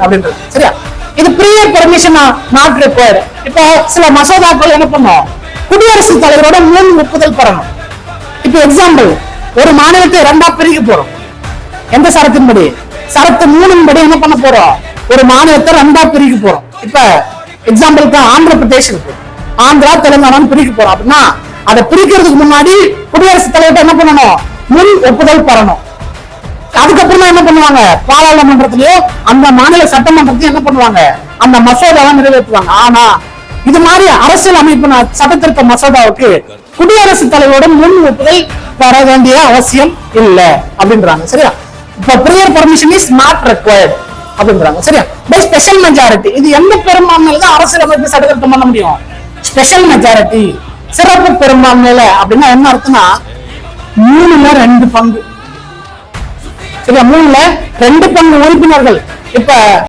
அப்படின்றது. சரியா? இது ப்ரியர் பெர்மிஷன் நாட் ரிக்வயர்டு. இப்போ சில மசோதாக்கள் என்ன பண்ணும், குடியரசுத் தலைவரோட முன் ஒப்புதல் பெறணும். இப்போ எக்ஸாம்பிள், ஒரு மாநிலத்தை 2ஆ பிரிக்க போறோம். எந்த சரத்தின்படி? சரத்து 3 படி என்ன பண்ண போறோம், ஒரு மாநிலத்தை 2ஆ பிரிக்க போறோம். இப்ப எக்ஸாம்பிளுக்கு ஆந்திர பிரதேஷ் இருக்கு, ஆந்திரா தெலுங்கானான்னு பிரிக்க போறோம். அப்படின்னா அதை பிரிக்கிறதுக்கு முன்னாடி குடியரசுத் தலைவர் என்ன பண்ணணும், முன் ஒப்புதல் பெறணும். அதுக்கப்புறமா என்ன பண்ணுவாங்க, பாராளுமன்றத்திலேயோ அந்த மாநில சட்டமன்றத்தையும் என்ன பண்ணுவாங்க, அந்த மசோதாவை நிறைவேற்றுவாங்க. ஆனா இது மாதிரி அரசியல் அமைப்பு சட்ட திருத்த மசோதாவுக்கு குடியரசுத் தலைவரோட முன் ஒப்புதல் பெற வேண்டிய அவசியம் இல்லை அப்படின்றாங்க. சரியா? இப்ப prior permission is not required அப்படின்றாங்க. சரியா? By special majority. இது எந்த பெரும்பான்மையில தான் அரசியல் அமைப்பு சட்ட திருத்தம் பண்ண முடியும்? ஸ்பெஷல் மெஜாரிட்டி, சிறப்பு பெரும்பான்மையில. அப்படின்னா என்ன அர்த்தம்னா 3/2 பங்கு. சரியா? 3/2 உறுப்பினர்கள். இப்ப